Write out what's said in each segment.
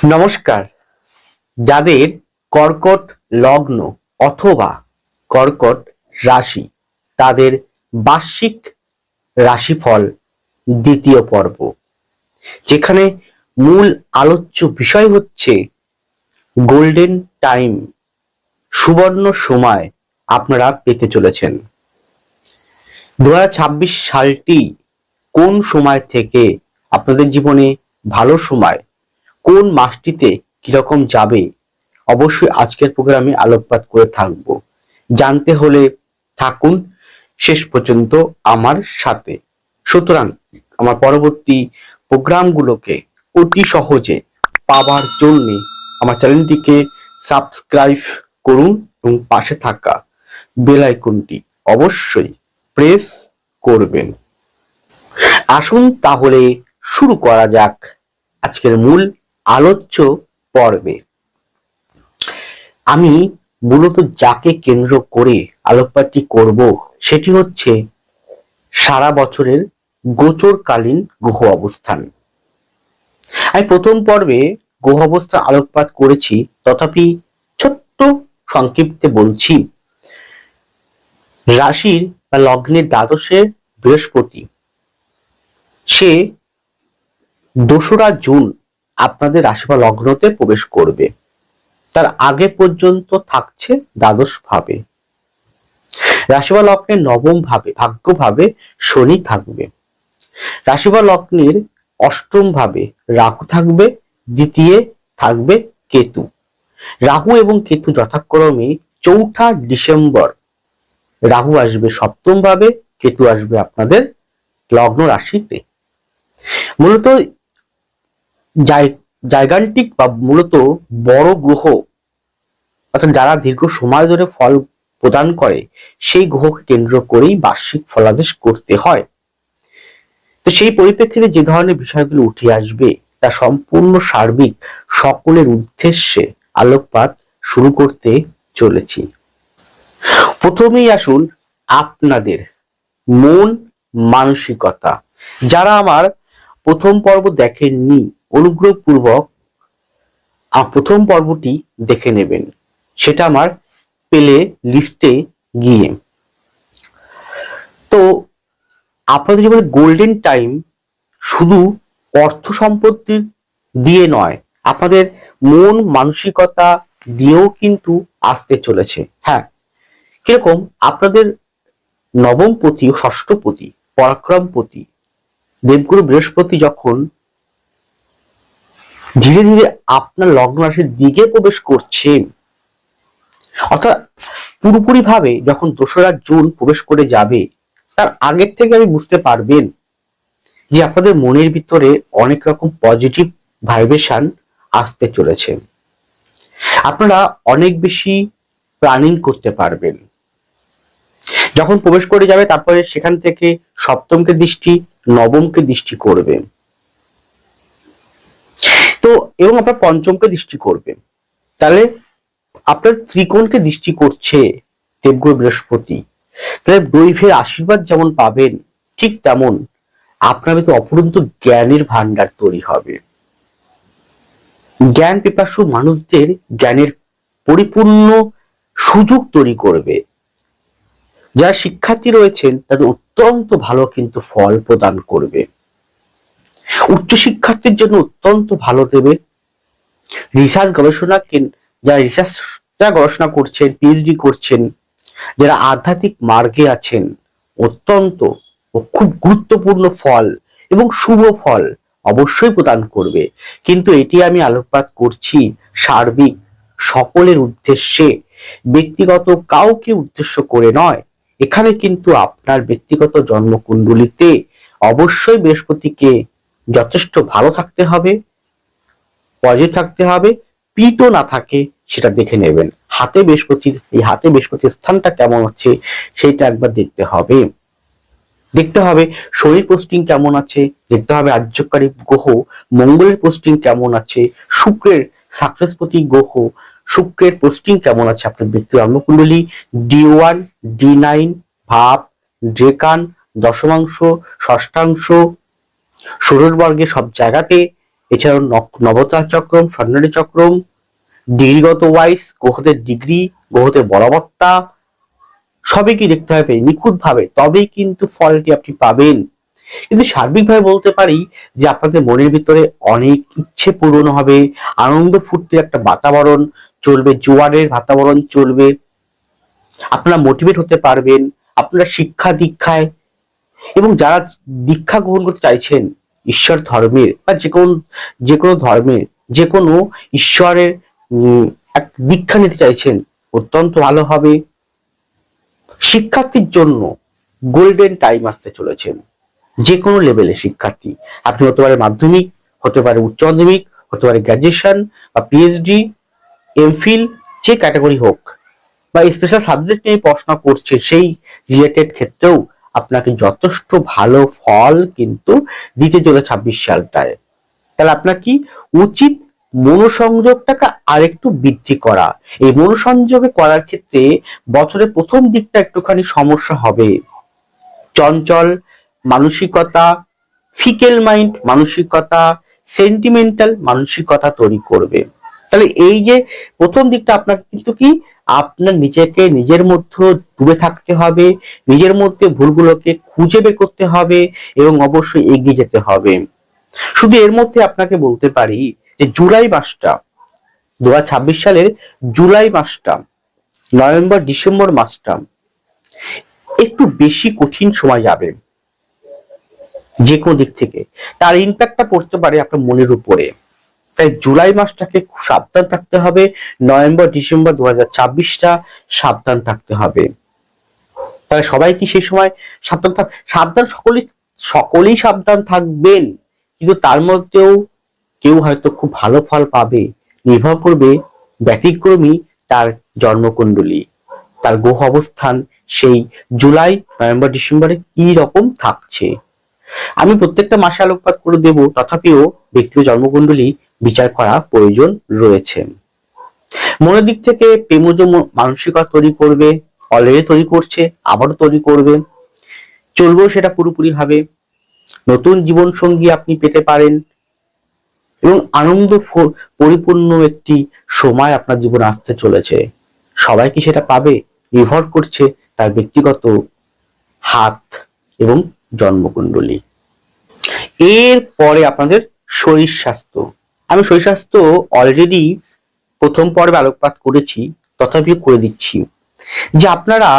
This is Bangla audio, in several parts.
নমস্কার। যাদের কর্কট লগ্ন অথবা কর্কট রাশি, তাদের বার্ষিক রাশিফল দ্বিতীয় পর্ব, যেখানে মূল আলোচ্য বিষয় হচ্ছে গোল্ডেন টাইম, সুবর্ণ সময় আপনারা পেতে চলেছেন। 2026 সালটি কোন সময় থেকে আপনাদের জীবনে ভালো সময়, কোন মাসটিতে কিরকম যাবে, অবশ্যই আজকের প্রোগ্রামে আলোকপাত করে থাকবো। জানতে হলে থাকুন শেষ পর্যন্ত আমার সাথে। সুতরাং আমার পরবর্তী প্রোগ্রামগুলোকে অতি সহজে পাওয়ার জন্য আমার চ্যানেলটিকে সাবস্ক্রাইব করুন এবং পাশে থাকা বেল আইকনটি অবশ্যই প্রেস করবেন। আসুন তাহলে শুরু করা যাক আজকের মূল আলোচ্য পর্বে। আমি মূলত যাকে কেন্দ্র করে আলোকপাতটি করব সেটি হচ্ছে সারা বছরের গোচরকালীন গ্রহ অবস্থান। আমি প্রথম পর্বে গ্রহ অবস্থা আলোকপাত করেছি, তথাপি ছোট্ট সংক্ষিপ্তে বলছি। রাশির বা লগ্নের দ্বাদশে বৃহস্পতি, সে 2রা জুন আপনাদের রাশি বা লগ্নতে প্রবেশ করবে। তার আগে পর্যন্ত থাকছে দ্বাদশ ভাবে। রাশি বা লগ্নের নবম ভাবে, ভাগ্য ভাবে শনি থাকবে। রাশি বা লগ্নের অষ্টম ভাবে রাহু থাকবে, দ্বিতীয় থাকবে কেতু। রাহু এবং কেতু যথাক্রমে 4 ডিসেম্বর রাহু আসবে সপ্তম ভাবে, কেতু আসবে আপনাদের লগ্ন রাশিতে। মূলত জায়গান্তিক বা মূলত বড় গ্রহ, অর্থাৎ যারা দীর্ঘ সময় ধরে ফল প্রদান করে, সেই গ্রহকে কেন্দ্র করেই বার্ষিক ফলাদেশ করতে হয়। তো সেই পরিপ্রেক্ষিতে যে ধরনের বিষয়গুলো উঠে আসবে তা সম্পূর্ণ সার্বিক সকলের উদ্দেশ্যে আলোকপাত শুরু করতে চলেছি। প্রথমেই আসুন আপনাদের মন মানসিকতা। যারা আমার প্রথম পর্ব দেখেননি, অনুগ্রহপূর্বক প্রথম পর্বটি দেখে নেবেন, সেটা আমার প্লে লিস্টে গিয়ে। তো আপনাদের জীবনে গোল্ডেন টাইম শুধু অর্থ সম্পত্তি দিয়ে নয়, আপনাদের মন মানসিকতা দিয়েও কিন্তু আসতে চলেছে। হ্যাঁ, কিরকম? আপনাদের নবমপতি ও ষষ্ঠপতি, পরাক্রমপতি দেবগুরু বৃহস্পতি যখন ধীরে ধীরে আপনার লগ্ন রাশির দিকে প্রবেশ করছে, অর্থাৎ পুরোপুরি ভাবে যখন 2রা জুন প্রবেশ করে যাবে, তার আগের থেকে আপনি বুঝতে পারবেন যে আপনাদের মনের ভিতরে অনেক রকম পজিটিভ ভাইব্রেশন আসতে চলেছে। আপনারা অনেক বেশি প্ল্যানিং করতে পারবেন। যখন প্রবেশ করে যাবে, তারপরে সেখান থেকে সপ্তমকে দৃষ্টি, নবমকে দৃষ্টি করবে, তো এবং আপনার পঞ্চমকে দৃষ্টি করবে। তাহলে আপনার ত্রিকোণকে দৃষ্টি করছে দেবগুরু বৃহস্পতি। তাহলে দৈবের আশীর্বাদ যেমন পাবেন, ঠিক তেমন আপনার ভিতরে অপরন্ত জ্ঞানের ভান্ডার তৈরি হবে। জ্ঞান পিপাসু মানুষদের জ্ঞানের পরিপূর্ণ সুযোগ তৈরি করবে। যারা শিক্ষার্থী রয়েছেন তাদের অত্যন্ত ভালো কিন্তু ফল প্রদান করবে। উচ্চ শিক্ষার্থীর জন্য অত্যন্ত ভালো দেবে। রিসার্চ গবেষণা, যারা গবেষণা করছেন, পিএইচডি করছেন, যারা আধ্যাত্মিক মার্গে আছেন, অত্যন্ত ও খুব গুরুত্বপূর্ণ ফল এবং শুভ ফল অবশ্যই প্রদান করবে। কিন্তু এটি আমি আলোকপাত করছি সার্বিক সকলের উদ্দেশ্যে, ব্যক্তিগত কাউকে উদ্দেশ্য করে নয়। এখানে কিন্তু আপনার ব্যক্তিগত জন্মকুণ্ডলিতে অবশ্যই বৃহস্পতিকে যথেষ্ট ভালো থাকতে হবে, পজিটিভ থাকতে হবে, পীত না থাকে সেটা দেখে নেবেন। হাতে বৃহস্পতির স্থানটা কেমন হচ্ছে সেটা একবার দেখতে হবে। শরীর পোস্টিং কেমন আছে দেখতে হবে। রাজ্যকারী গ্রহ মঙ্গলের পোস্টিং কেমন আছে, শুক্রের সাকসেসপতি গ্রহ শুক্রের পোস্টিং কেমন আছে আপনার ব্যক্তির জন্মকুণ্ডলী, D1 D9 ভাব, ডেকান, দশমাংশ, ষষ্ঠাংশ, ষোড়শ বর্গে সব জায়গাতে এছাড়াও নবতার চক্রম, স্বর্ণালী চক্রম, ডিগ্রিগত ওয়াইজ গ্রহদের ডিগ্রি, গ্রহদের বলবত্তা সবই কি দেখতে হবে নিখুঁতভাবে, তবেই কিন্তু ফলটি আপনি পাবেন। কিন্তু সার্বিকভাবে বলতে পারি যে আপনাদের মনের ভিতরে অনেক ইচ্ছে পূরণ হবে, আনন্দ ফুর্তির একটা বাতাবরণ চলবে, জোয়ারের বাতাবরণ চলবে, আপনারা মোটিভেট হতে পারবেন, আপনারা শিক্ষা দীক্ষায় এবং যারা দীক্ষা গ্রহণ করতে চাইছেন ঈশ্বর ধর্মের বা যে কোনো ধর্মের যে কোনো ঈশ্বরের এক দীক্ষা নিতে চাইছেন, অত্যন্ত ভালো হবে। শিক্ষার্থীর জন্য গোল্ডেন টাইম আসতে চলেছে। যে কোনো লেভেলের শিক্ষার্থী, আপনি হতে পারে মাধ্যমিক, হতে পারে উচ্চ মাধ্যমিক, হতে পারে গ্র্যাজুয়েশন বা পিএইচডি, এমফিল, যে ক্যাটাগরি হোক বা স্পেশাল সাবজেক্ট নিয়ে পড়াশোনা করছে, সেই রিলেটেড ক্ষেত্রেও আপনাকে যথেষ্ট ভালো ফল কিন্তু দিতে চলে 26 সালটায়। তাহলে আপনার কি উচিত? মনোসংযোগটাকে আরেকটু বৃদ্ধি করা। এই মনোসংযোগে করার ক্ষেত্রে বছরের প্রথম দিকটা একটুখানি সমস্যা হবে, চঞ্চল মানসিকতা, ফিকেল মাইন্ড মানসিকতা, সেন্টিমেন্টাল মানসিকতা তৈরি করবে। তাহলে এই যে প্রথম দিকটা আপনাকে কিন্তু কি আপনার নিজেকে নিজের মধ্যে ডুবে থাকতে হবে, নিজের মধ্যে ভুলগুলোকে খুঁজে বের করতে হবে এবং অবশ্যই এগিয়ে যেতে হবে। শুধু এর মধ্যে আপনাকে বলতে পারি যে জুলাই মাসটা, 2026 সালের জুলাই মাসটা, নভেম্বর ডিসেম্বর মাসটা একটু বেশি কঠিন সময় যাবে যে কোনো দিক থেকে। তার ইম্প্যাক্টটা পড়তে পারে আপনার মনের উপরে। তাই জুলাই মাসটাকে খুব সাবধান থাকতে হবে, নভেম্বর ডিসেম্বর 2026টা সাবধান থাকতে হবে। তাহলে সবাই কি সেই সময় সাবধান সকলেই সাবধান থাকবেন, কিন্তু তার মধ্যেও কেউ হয়তো খুব ভালো ফল পাবে, নির্ভর করবে ব্যতিক্রমী তার জন্মকুণ্ডলী, তার গ্রহ অবস্থান সেই জুলাই নভেম্বর ডিসেম্বরে কি রকম থাকছে। আমি প্রত্যেকটা মাসে আলোকপাত করে দেব, তথাপিও ব্যক্তিগত জন্মকুণ্ডলী বিচার করা প্রয়োজন রয়েছে। মনের দিক থেকে প্রেমজ মানসিকতা তৈরি করবে, অলরেডি তৈরি করছে, আবারও তৈরি করবে, চলবেও সেটা পুরোপুরি ভাবে। নতুন জীবন সঙ্গী আপনি পেতে পারেন এবং আনন্দ পরিপূর্ণ একটি সময় আপনার জীবনে আসতে চলেছে। সবাই কি সেটা পাবে? নির্ভর করছে তার ব্যক্তিগত হাত এবং জন্মকুণ্ডলী। এর পরে আপনাদের শরীর স্বাস্থ্য। আমি শরীর স্বাস্থ্য অলরেডি প্রথম পর্বে আলোকপাত করেছি, তথাপিও করে দিচ্ছি যে আপনারা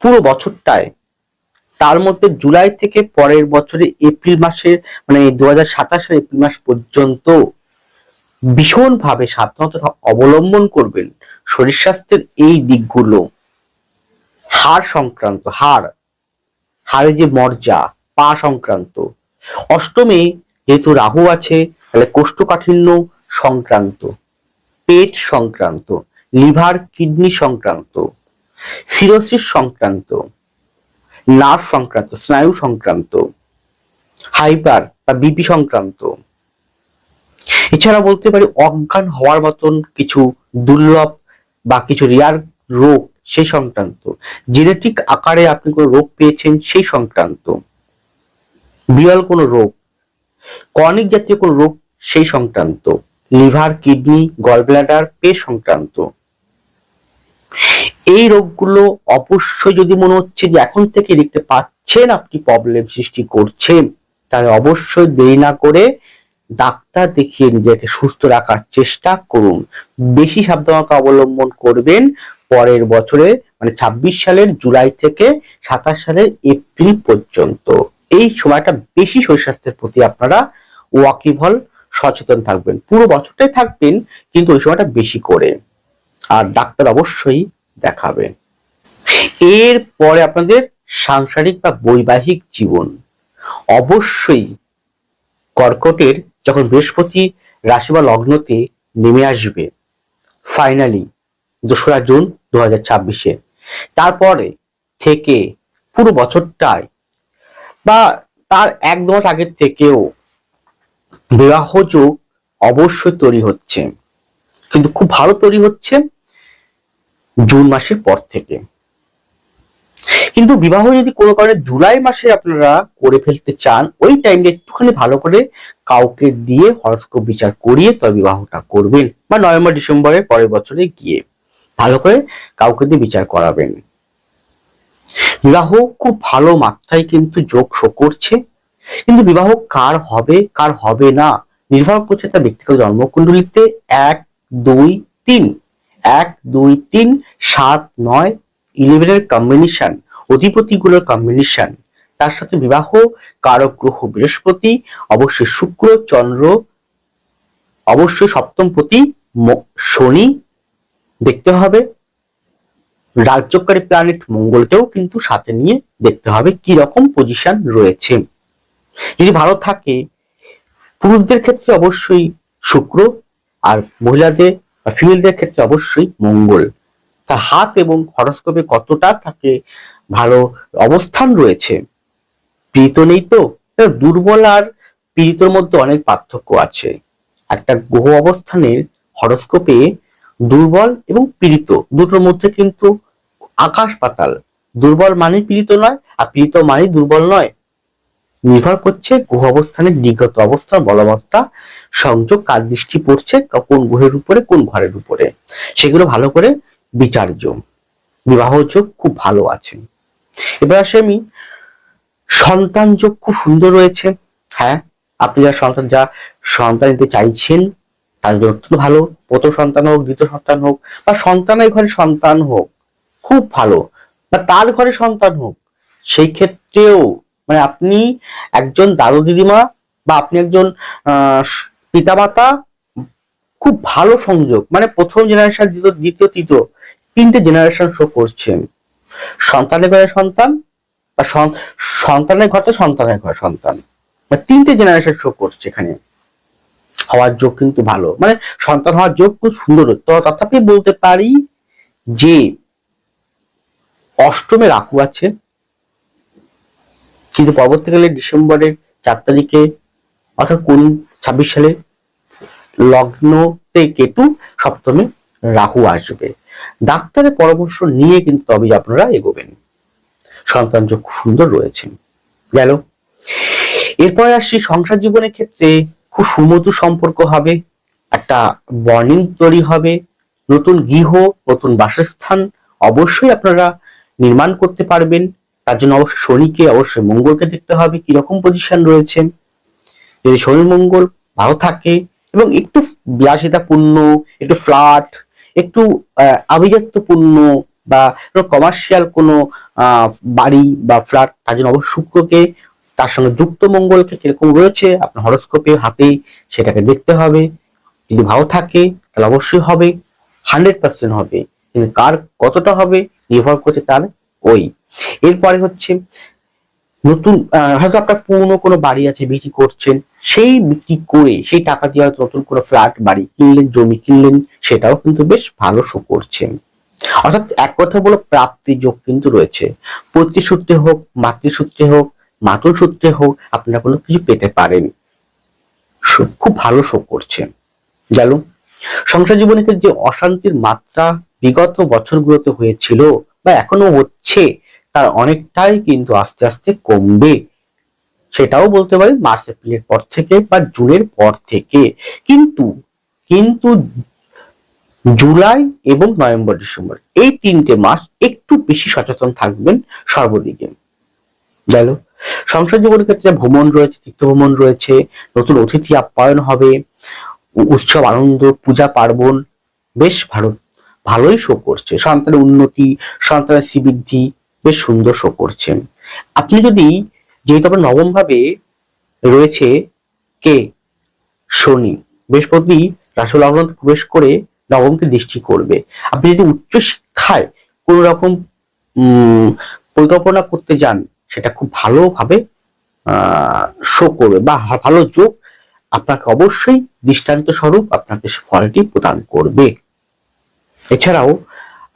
পুরো বছরটায়, তার মধ্যে জুলাই থেকে পরের বছরে এপ্রিল মাসের মানে 2027 সালের এপ্রিল মাস পর্যন্ত ভীষণভাবে সাবধানতা অবলম্বন করবেন শরীর স্বাস্থ্যের এই দিকগুলো। হাড় সংক্রান্ত, হাড়ের যে মজ্জা, পা সংক্রান্ত, অষ্টমে যেহেতু রাহু আছে তাহলে কোষ্ঠকাঠিন্য সংক্রান্ত, পেট সংক্রান্ত, লিভার কিডনি সংক্রান্ত, সিরোসিস সংক্রান্ত, নার্ভ সংক্রান্ত, স্নায়ু সংক্রান্ত, হাইপার বা বিপি সংক্রান্ত। এছাড়া বলতে পারি অজ্ঞান হওয়ার মতন কিছু দুর্লভ বা কিছু রেয়ার রোগ সেই সংক্রান্ত, জেনেটিক আকারে আপনি কোনো রোগ পেয়েছেন সেই সংক্রান্ত, বিরল কোনো রোগ, কর্নিক জাতীয় কোনো রোগ সেই সংক্রান্ত, লিভার কিডনি গল ব্লাডার পেট সংক্রান্ত। এই রোগগুলো অবশ্যই যদি মনে হচ্ছে যে এখন থেকে দেখতে পাচ্ছেন আপনি প্রবলেম সৃষ্টি করছেন, তাহলে অবশ্যই দেরি না করে ডাক্তার দেখিয়ে নিজেকে সুস্থ রাখার চেষ্টা করুন। বেশি সাবধানতা অবলম্বন করবেন পরের বছরে মানে 26 সালের জুলাই থেকে 27 সালের এপ্রিল পর্যন্ত। এই সময়টা বেশি শরীর স্বাস্থ্যের প্রতি আপনারা ওয়াকিবহল সচেতন থাকবেন। পুরো বছরটাই থাকবেন কিন্তু ওই সময়টা বেশি করে, আর ডাক্তার অবশ্যই দেখাবেন। এর পরে আপনাদের সাংসারিক বা বৈবাহিক জীবন। অবশ্যই কর্কটের যখন বৃহস্পতি রাশি বা লগ্নতে নেমে আসবে ফাইনালি 2রা জুন 2026-এ, তারপরে থেকে পুরো বছরটায় বা তার এক দু মাস আগের থেকেও বিবাহ যোগ অবশ্যই তৈরি হচ্ছে, কিন্তু খুব ভালো তৈরি হচ্ছে জুন মাসের পর থেকে। কিন্তু বিবাহ যদি কোনো কারণে জুলাই মাসে আপনারা করে ফেলতে চান, ওই টাইমটা একটুখানি ভালো করে কাউকে দিয়ে হরস্কোপ বিচার করিয়ে তবে বিবাহটা করবেন, বা নভেম্বর ডিসেম্বরের পরের বছরে গিয়ে ভালো করে কাউকে দিয়ে বিচার করাবেন। বিবাহ খুব ভালো মাত্রায় কিন্তু যোগ শো করছে, কিন্তু বিবাহ কার হবে কার হবে না নির্ভর করছে তার ব্যক্তিগত জন্মকুণ্ডলিতে 1, 2, 3, 1, 2, 3, 7, 9, 11 এর কম্বিনেশন, অধিপতিগুলোর কম্বিনেশন, তার সাথে বিবাহ কারক গ্রহ বৃহস্পতি, অবশ্যই শুক্র, চন্দ্র, অবশ্যই সপ্তমপতি শনি দেখতে হবে, রাজ্যকারী প্ল্যানেট মঙ্গলকেও কিন্তু সাথে নিয়ে দেখতে হবে কি রকম পজিশন রয়েছে। যদি ভালো থাকে পুরুষদের ক্ষেত্রে অবশ্যই শুক্র, আর মহিলাদের বা ফিমেলদের ক্ষেত্রে অবশ্যই মঙ্গল। তার হাত এবং হরস্কোপে কতটা থাকে ভালো অবস্থান রয়েছে। পীড়িত নেই তো, দুর্বল আর পীড়িতর মধ্যে অনেক পার্থক্য আছে। একটা গ্রহ অবস্থানের হরস্কোপে দুর্বল এবং পীড়িত দুটোর মধ্যে কিন্তু আকাশ পাতাল। দুর্বল মানে পীড়িত নয়, আর পীড়িত মানে দুর্বল নয়। নির্ভর করছে গ্রহ অবস্থানের দিগত অবস্থান, বলবত্তা, সংযোগ, কার দৃষ্টি পড়ছে কোন গ্রহের উপরে, কোন ঘরের উপরে, সেগুলো ভালো করে বিচার্য। বিবাহ যোগ খুব ভালো আছে। এবার আসে আমি সন্তান যোগ খুব সুন্দর রয়েছে। হ্যাঁ, আপনি যা সন্তান নিতে চাইছেন তার জন্য অত্যন্ত ভালো। প্রথম সন্তান হোক, দ্বিতীয় সন্তান হোক, বা সন্তানের ঘরে সন্তান হোক, খুব ভালো, বা তার ঘরে সন্তান হোক, সেই ক্ষেত্রেও মানে আপনি একজন দাদু দিদিমা বা আপনি একজন পিতামাতা, খুব ভালো সংযোগ। মানে প্রথম জেনারেশন, দ্বিতীয় তৃতীয় 3টে জেনারেশন শো করছেন। সন্তানের ঘরে সন্তান, বা সন্তানের ঘরে সন্তানের ঘরে সন্তান, বা 3টে জেনারেশন শো করছে এখানে। হওয়ার যোগ কিন্তু ভালো, মানে সন্তান হওয়ার যোগ খুব সুন্দর। তো তথাপি বলতে পারি যে অষ্টমে রাহু আছে, কিন্তু পরবর্তীকালে ডিসেম্বরের 4 তারিখে অর্থাৎ 26 সালে লগ্নতে কেতু, সপ্তমে রাহু আসবে। ডাক্তারের পরামর্শ নিয়ে কিন্তু তবে আপনারা এগোবেন। সন্তান যোগ খুব সুন্দর রয়েছে। গেল, এরপরে আসছি সংসার জীবনের ক্ষেত্রে খুব সুমধুর সম্পর্ক হবে, একটা বন্ডিং তৈরি হবে, নতুন গৃহ, নতুন বাসস্থান অবশ্যই আপনারা নির্মাণ করতে পারবেন। তার জন্য অবশ্যই শনিকে, অবশ্যই মঙ্গলকে দেখতে হবে কিরকম পজিশন রয়েছে। যদি শনি মঙ্গল ভালো থাকে এবং একটু বিলাসিতাপূর্ণ, একটু ফ্ল্যাট, একটু আভিজাত্যপূর্ণ বা কমার্শিয়াল কোনো বাড়ি বা ফ্ল্যাট, তার জন্য অবশ্যই শুক্রকে, তার সঙ্গে যুক্ত মঙ্গলকে কিরকম রয়েছে আপনার হরস্কোপে হাতে সেটাকে দেখতে হবে। যদি ভালো থাকে তাহলে অবশ্যই হবে, 100% হবে, কিন্তু কার কতটা হবে নির্ভর করছে তার ওই। এরপরে হচ্ছে নতুন, হয়তো আপনার পুরনো কোনো বাড়ি আছে বিক্রি করছেন, সেই বিক্রি করে সেই টাকা দিয়ে হয়তো নতুন কোনো ফ্ল্যাট বাড়ি কিনলেন, জমি কিনলেন, সেটাও কিন্তু বেশ ভালো শো করছে। অর্থাৎ এক কথা বলো প্রাপ্তি যোগ কিন্তু রয়েছে। প্রতিসূত্রে হোক, মাতৃসূত্রে হোক, মাতুল সূত্রে হোক, আপনারা কোনো কিছু পেতে পারেন। খুব ভালো শো করছে। গেল, সংসার জীবনে যে অশান্তির মাত্রা বিগত বছরগুলোতে হয়েছিল বা এখনো হচ্ছে, তার অনেকটাই কিন্তু আস্তে আস্তে কমবে। সেটাও বলতে পারি মার্চ এপ্রিলের পর থেকে বা জুনের পর থেকে। কিন্তু কিন্তু জুলাই এবং নভেম্বর ডিসেম্বর এই 3টে মাস একটু বেশি সচেতন থাকবেন সর্বদিকে। গেল, সংসার জীবনের ক্ষেত্রে ভ্রমণ রয়েছে, তীর্থ ভ্রমণ রয়েছে, নতুন অতিথি আপ্যায়ন হবে, উৎসব আনন্দ, পূজা পার্বণ বেশ ভালোই শো করছে। সন্তানের উন্নতি, সন্তানের শ্রীবৃদ্ধি বেশ সুন্দর শো করছে। আপনি যদি, যেহেতু আপনার নবম ভাবে রয়েছে কে, শনি, বৃহস্পতি রাশি লগ্ন প্রবেশ করে নবমকে দৃষ্টি করবে। আপনি যদি উচ্চ শিক্ষায় কোন রকম পরিকল্পনা করতে যান, সেটা খুব ভালোভাবে শো করবে বা ভালো যোগ আপনাকে অবশ্যই দৃষ্টান্ত স্বরূপ আপনাকে ফলটি প্রদান করবে। এছাড়াও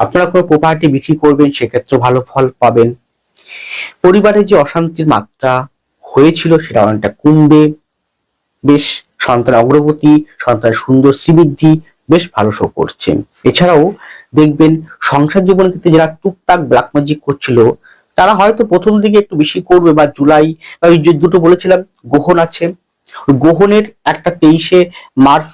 আপনারা কোনো প্রপার্টি বিক্রি করবেন, সেক্ষেত্রে ভালো ফল পাবেন। পরিবারে যে অশান্তির মাত্রা হয়েছিল সেটা অনেকটা কমবে। বেশ সন্তান অগ্রগতি, সন্তানের সুন্দর শ্রীবৃদ্ধি বেশ ভালো শো করছে। এছাড়াও দেখবেন সংসার জীবনের ক্ষেত্রে যারা টুকটাক ব্ল্যাক ম্যাজিক করছিল, তারা হয়তো প্রথম দিকে একটু বেশি করবে, বা জুলাই বা ওই যে দুটো বলেছিলাম গ্রহণ আছে, গ্রহণের একটা 23শে মার্চ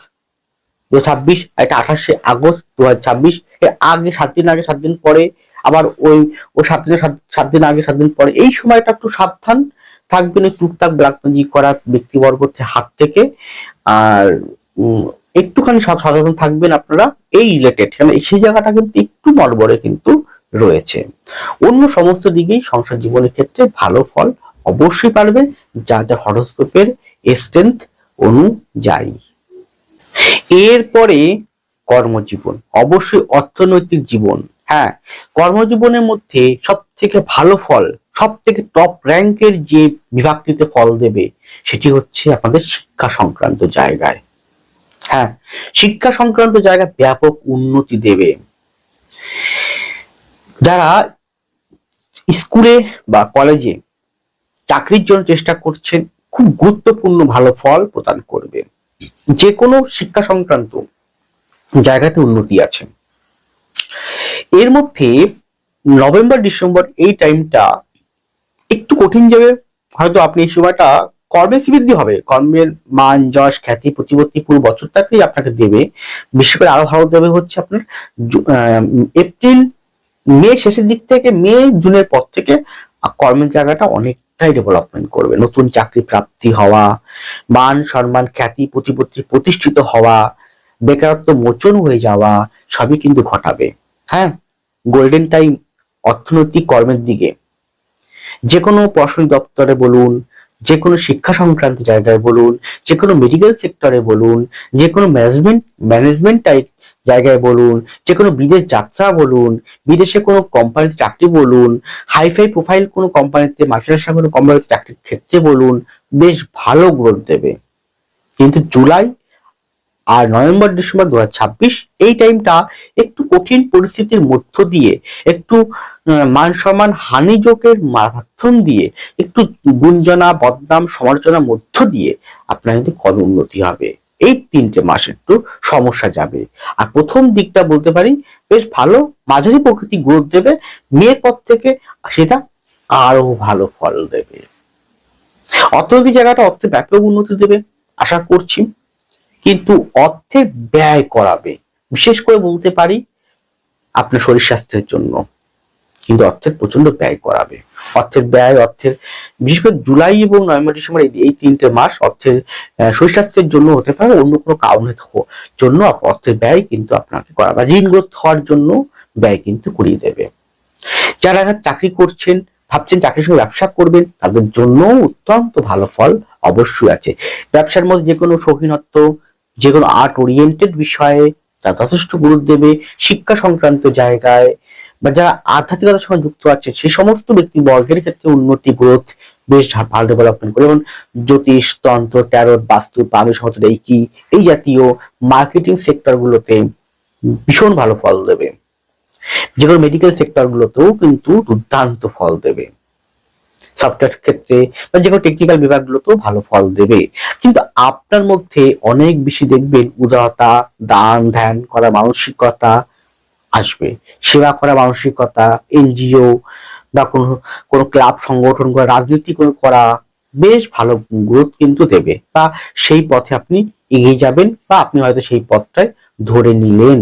2026, একটা 28শে আগস্ট 2026, এর আগে 7 দিন আগে 7 দিন পরে, আবার ওই ও 7 দিন আগে 7 দিন পরে। এই সময়টা একটু সাবধান থাকবেন এই টুকটাক ব্ল্যাক ম্যাজিক করা ব্যক্তিবর্গের হাত থেকে। আর একটুখানি সচেতন থাকবেন আপনারা এই রিলেটেড, কারণ সেই জায়গাটা কিন্তু একটু নড়বড়ে কিন্তু রয়েছে। অন্য সমস্ত দিকেই সংসার জীবনের ক্ষেত্রে ভালো ফল অবশ্যই পারবেন, যা যা হরোস্কোপের স্ট্রেংথ অনুযায়ী। এরপরে কর্মজীবন, অবশ্যই অর্থনৈতিক জীবন। হ্যাঁ, কর্মজীবনের মধ্যে সব থেকে ভালো ফল, সব থেকে টপ র্যাঙ্কের যে বিভাগটিতে ফল দেবে সেটি হচ্ছে আপনাদের শিক্ষা সংক্রান্ত জায়গায়। হ্যাঁ, শিক্ষা সংক্রান্ত জায়গায় ব্যাপক উন্নতি দেবে। যারা স্কুলে বা কলেজে চাকরির জন্য চেষ্টা করছেন, খুব গুরুত্বপূর্ণ ভালো ফল প্রদান করবে। যে কোনো শিক্ষা সংক্রান্ত জায়গাতে উন্নতি আছে। এর মধ্যে নভেম্বর ডিসেম্বর এই টাইমটা একটু কঠিন যাবে, হয়তো আপনি এই সময়টা কর্মের বৃদ্ধি হবে, কর্মের মান যশ খ্যাতি প্রতিপত্তি পুরো বছরটাকেই আপনাকে দেবে। বিশেষ করে আরো ভালো দেবে হচ্ছে আপনার এপ্রিল মে শেষের দিক থেকে, মে জুনের পর থেকে কর্মের জায়গাটা অনেকটাই ডেভেলপমেন্ট করবে। নতুন চাকরি প্রাপ্তি হওয়া, মান সম্মান খ্যাতি প্রতিপত্তি প্রতিষ্ঠিত হওয়া, বেকারত্ব মোচন হয়ে যাওয়া সবই কিন্তু ঘটাবে। হ্যাঁ, গোল্ডেন টাইম অর্থনৈতিক কর্মের দিকে, যে কোনো প্রশাসনিক দপ্তরে বলুন, যে কোনো শিক্ষা সংক্রান্ত জায়গায় বলুন, যে কোনো মেডিকেল সেক্টরে বলুন, যে কোনো ম্যানেজমেন্ট টাইপ জায়গায় বলুন, যে কোনো বিদেশ যাত্রা বলুন, বিদেশে কোনো কোম্পানিতে চাকরি বলুন, হাইফাই প্রোফাইল কোনো কোম্পানিতে, মাল্টিন্যাশনাল কোনো কোম্পানিতে চাকরির ক্ষেত্রে বলুন, বেশ ভালো গ্রোথ দেবে। কিন্তু জুলাই আর নভেম্বর ডিসেম্বর 2026 এই টাইমটা একটু কঠিন পরিস্থিতির মধ্য দিয়ে, একটু মান সম্মান হানিযোগের মাধ্যম দিয়ে, একটু গুঞ্জনা বদনাম সমালোচনার মধ্য দিয়ে আপনার কিন্তু কর্ম উন্নতি হবে। এই 3টে মাস একটু সমস্যা যাবে। আর প্রথম দিকটা বলতে পারি বেশ ভালো, মাঝারি প্রকৃতি গ্রোথ দেবে। মেয়ের পর থেকে সেটা আরো ভালো ফল দেবে। অর্থনৈতিক জায়গাটা অর্থে ব্যাপক উন্নতি দেবে আশা করছি, কিন্তু অর্থের ব্যয় করাবে। বিশেষ করে বলতে পারি আপনার শরীর স্বাস্থ্যের জন্য কিন্তু অর্থের প্রচন্ড ব্যয় করাবে। অর্থের ব্যয়, অর্থের বিশেষ করে জুলাই এবং নভেম্বর ডিসেম্বর এই 3টে মাস অর্থের শরীর স্বাস্থ্যের জন্য হতে পারে, অন্য কোনো কারণের জন্য অর্থের ব্যয় কিন্তু আপনাকে করাবে। ঋণগ্রস্ত হওয়ার জন্য ব্যয় কিন্তু করিয়ে দেবে। যারা চাকরি করছেন, ভাবছেন চাকরির সঙ্গে ব্যবসা করবেন, তাদের জন্য অত্যন্ত ভালো ফল অবশ্যই আছে। ব্যবসার মধ্যে যে কোনো শৌখিনত্ব, যে কোনো আর্ট ওরিয়েন্টেড বিষয়ে তা যথেষ্ট গুরুত্ব দেবে। শিক্ষা সংক্রান্ত জায়গায় বা যারা আধ্যাত্মিকতার সঙ্গে যুক্ত আছে সেই সমস্ত ব্যক্তি বর্গের ক্ষেত্রে উন্নতি গ্রোথ বেশ ভালো ডেভেলপমেন্ট করে। যেমন জ্যোতিষ, তন্ত্র, ট্যারোট, বাস্তু, পামি সমস্ত এই জাতীয় মার্কেটিং সেক্টর গুলোতে ভীষণ ভালো ফল দেবে। যেগুলো মেডিকেল সেক্টর গুলোতেও কিন্তু দুর্দান্ত ফল দেবে। সফটওয়্যার ক্ষেত্রে বা যে কোনো টেকনিক্যাল বিভাগগুলোতেও ভালো ফল দেবে। কিন্তু আপনার মধ্যে অনেক বেশি দেখবেন উদারতা, দান ধ্যান করা মানসিকতা আসবে, সেবা করা মানসিকতা, এনজিও বা কোনো ক্লাব সংগঠন করা, রাজনীতি করা বেশ ভালো গ্রোথ কিন্তু দেবে, বা সেই পথে আপনি এগিয়ে যাবেন, বা আপনি হয়তো সেই পথটায় ধরে নিলেন।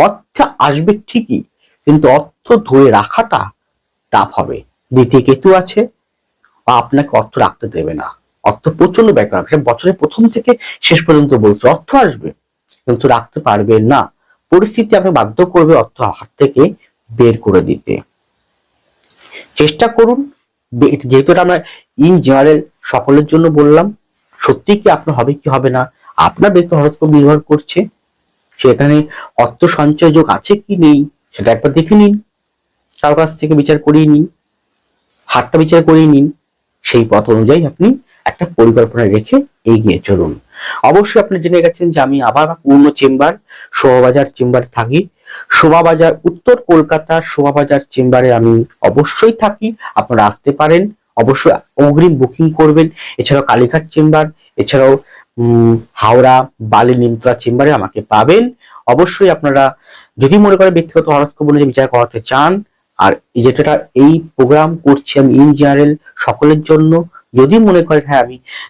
অর্থ আসবে ঠিকই, কিন্তু অর্থ ধরে রাখাটা টাফ হবে। দ্বিতীয় কেতু আছে, বা আপনাকে অর্থ রাখতে দেবে না। অর্থ প্রচন্ড ব্যয় করা হবে। বছরের প্রথম থেকে শেষ পর্যন্ত বলছে অর্থ আসবে, কিন্তু রাখতে পারবেন না। পরিস্থিতি আপনাকে বাধ্য করবে অর্থ হাত থেকে বের করে দিতে। চেষ্টা করুন, যেহেতু আমরা ইন জেনারেল সকলের জন্য বললাম, সত্যি কি আপনার হবে কি হবে না আপনার ব্যক্তি হরস্কোপ নির্ভর করছে। সেখানে অর্থ সঞ্চয় যোগ আছে কি নেই সেটা একবার দেখে নিন, কারো কাছ থেকে বিচার করিয়ে নিন, হাতটা বিচার করিয়ে নিন। সেই পথ অনুযায়ী আপনি একটা পরিকল্পনা রেখে এগিয়ে চলুন। অবশ্যই আপনি জেনে গেছেন যে আমি আবার পূর্ণ চেম্বার শোভাবাজার চেম্বারে থাকি। শোভাবাজার, উত্তর কলকাতার শোভাবাজার চেম্বারে আমি অবশ্যই থাকি। আপনারা আসতে পারেন, অবশ্যই অগ্রিম বুকিং করবেন। এছাড়াও কালীঘাট চেম্বার, এছাড়াও হাওড়া বালি নিমতলা চেম্বারে আমাকে পাবেন। অবশ্যই আপনারা যদি মনে করেন ব্যক্তিগত হরস্কোপ অনুযায়ী বিচার করাতে চান, আর যেটা এই প্রোগ্রাম করছি আমি ইন জেনারেল সকলের জন্য, যদি মনে করেন হ্যাঁ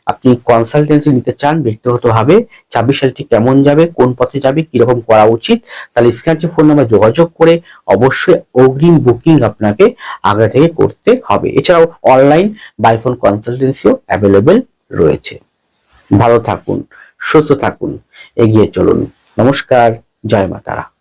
আপনি কনসালটেন্সি নিতে চান ব্যক্তিগতভাবে, 26 সালটি কেমন যাবে, কোন পথে যাবে, কিরকম করা উচিত, তাহলে স্ক্রিনে ফোন নাম্বার যোগাযোগ করে অবশ্যই অগ্রিম বুকিং আপনাকে আগে থেকে করতে হবে। এছাড়াও অনলাইন বাই ফোন কনসালটেন্সিও অ্যাভেলেবেল রয়েছে। ভালো থাকুন, সুস্থ থাকুন, এগিয়ে চলুন। নমস্কার, জয় মা তারা।